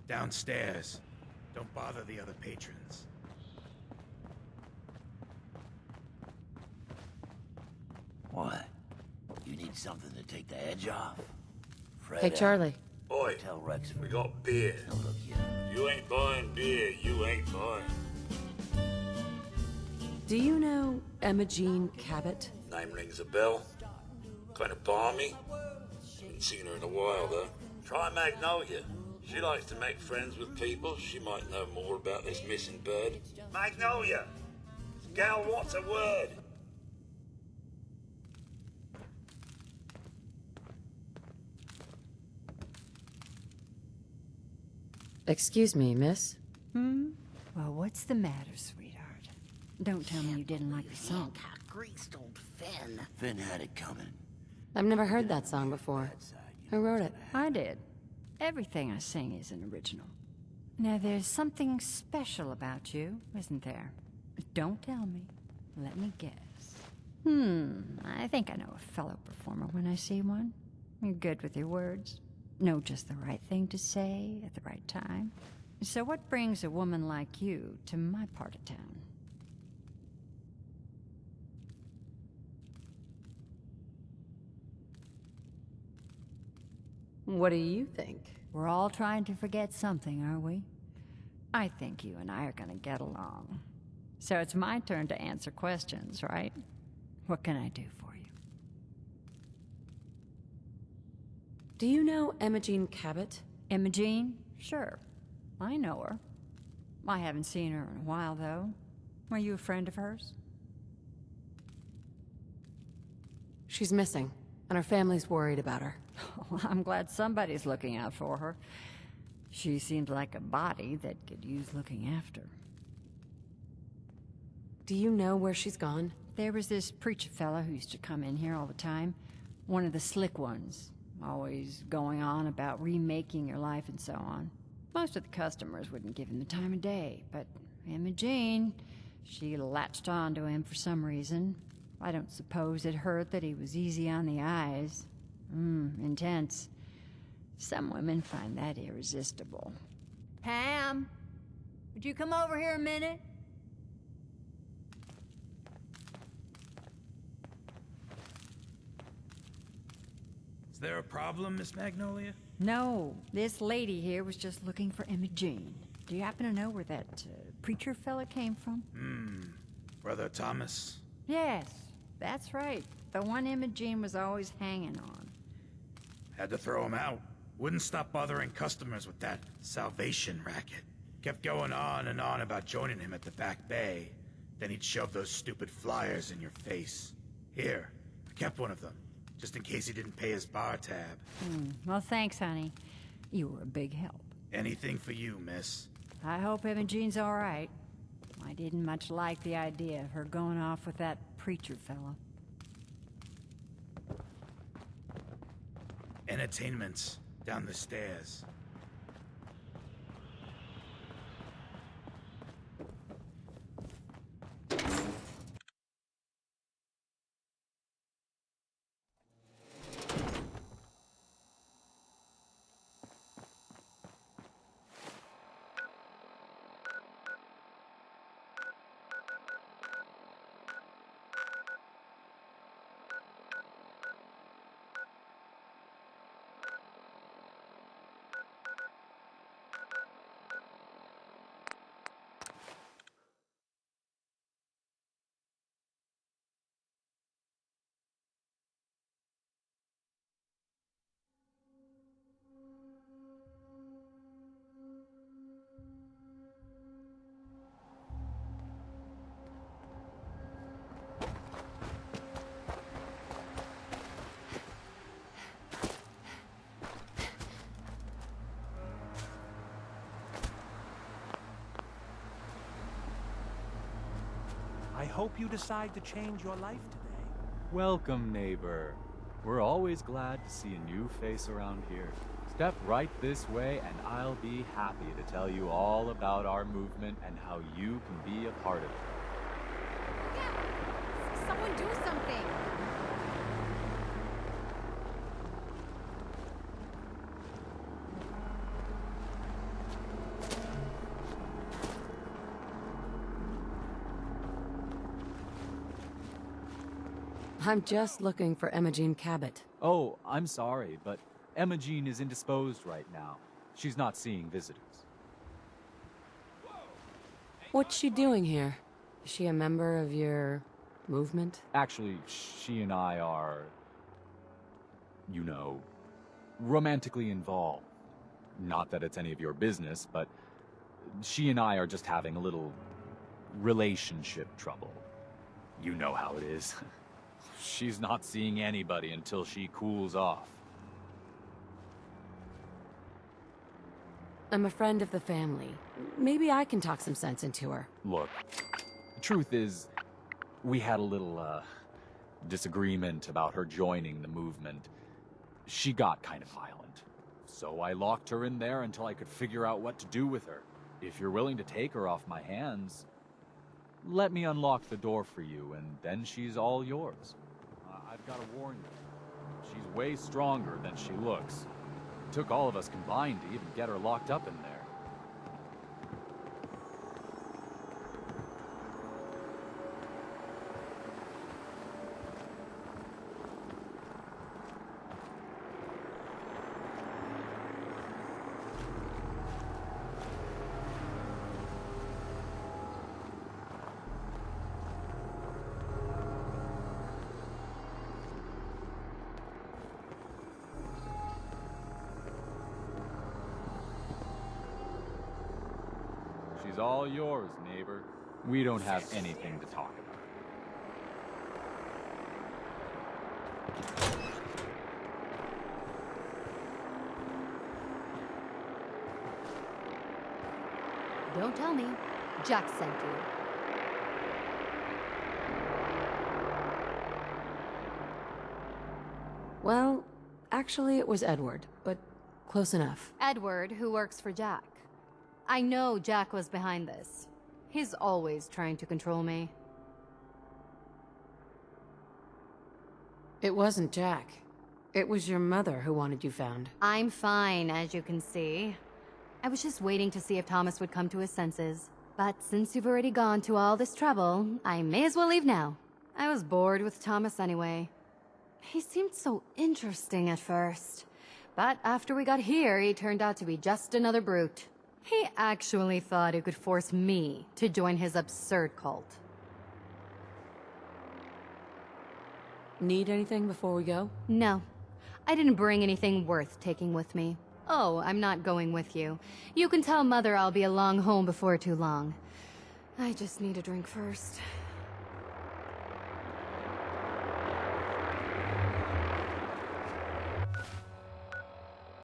Downstairs. Don't bother the other patrons. What? You need something to take the edge off? Fred Hey, Charlie. Oi, Tell Rex we got beer. No, look here. If you ain't buying beer, you ain't buying. Do you know Emma Jean Cabot? Name rings a bell. Kind of balmy. Haven't seen her in a while, though. Try Magnolia. She likes to make friends with people. She might know more about this missing bird. Magnolia! Gal wants a word. Excuse me, miss? Well, what's the matter, sweetheart? Don't tell me you didn't like the song. Greased old Finn. Finn had it coming. I've never heard that song before. Who wrote it? I did. Everything I sing is an original. Now, there's something special about you, isn't there? Don't tell me. Let me guess. I think I know a fellow performer when I see one. You're good with your words. Know just the right thing to say at the right time. So what brings a woman like you to my part of town? What do you think? We're all trying to forget something, are we? I think you and I are gonna get along. So it's my turn to answer questions, right? What can I do for you? Do you know Emma Jean Cabot? Emma Jean? Sure. I know her. I haven't seen her in a while, though. Are you a friend of hers? She's missing, and her family's worried about her. Well, I'm glad somebody's looking out for her. She seems like a body that could use looking after. Do you know where she's gone? There was this preacher fella who used to come in here all the time. One of the slick ones. Always going on about remaking your life and so on. Most of the customers wouldn't give him the time of day, but Emma Jean, she latched on to him for some reason. I don't suppose it hurt that he was easy on the eyes. Intense. Some women find that irresistible. Pam, would you come over here a minute? Is there a problem, Miss Magnolia? No, this lady here was just looking for Emma Jean. Do you happen to know where that preacher fella came from? Brother Thomas? Yes, that's right. The one Emma Jean was always hanging on. Had to throw him out. Wouldn't stop bothering customers with that salvation racket. Kept going on and on about joining him at the back bay. Then he'd shove those stupid flyers in your face. Here, I kept one of them, just in case he didn't pay his bar tab. Well, thanks, honey. You were a big help. Anything for you, miss. I hope Emma Jean's all right. I didn't much like the idea of her going off with that preacher fella. Entertainment's down the stairs. I hope you decide to change your life today. Welcome, neighbor. We're always glad to see a new face around here. Step right this way and I'll be happy to tell you all about our movement and how you can be a part of it. Yeah! Someone do something! I'm just looking for Emma Jean Cabot. Oh, I'm sorry, but Emma Jean is indisposed right now. She's not seeing visitors. What's she doing here? Is she a member of your movement? Actually, she and I are, you know, romantically involved. Not that it's any of your business, but she and I are just having a little relationship trouble. You know how it is. She's not seeing anybody until she cools off. I'm a friend of the family. Maybe I can talk some sense into her. Look, the truth is, we had a little, disagreement about her joining the movement. She got kind of violent. So I locked her in there until I could figure out what to do with her. If you're willing to take her off my hands, let me unlock the door for you, and then she's all yours. I've got to warn you, she's way stronger than she looks. It took all of us combined to even get her locked up in there. She's all yours, neighbor. We don't have anything to talk about. Don't tell me. Jack sent you. Well, actually it was Edward, but close enough. Edward, who works for Jack. I know Jack was behind this. He's always trying to control me. It wasn't Jack. It was your mother who wanted you found. I'm fine, as you can see. I was just waiting to see if Thomas would come to his senses. But since you've already gone to all this trouble, I may as well leave now. I was bored with Thomas anyway. He seemed so interesting at first. But after we got here, he turned out to be just another brute. He actually thought he could force me to join his absurd cult. Need anything before we go? No. I didn't bring anything worth taking with me. Oh, I'm not going with you. You can tell Mother I'll be along home before too long. I just need a drink first.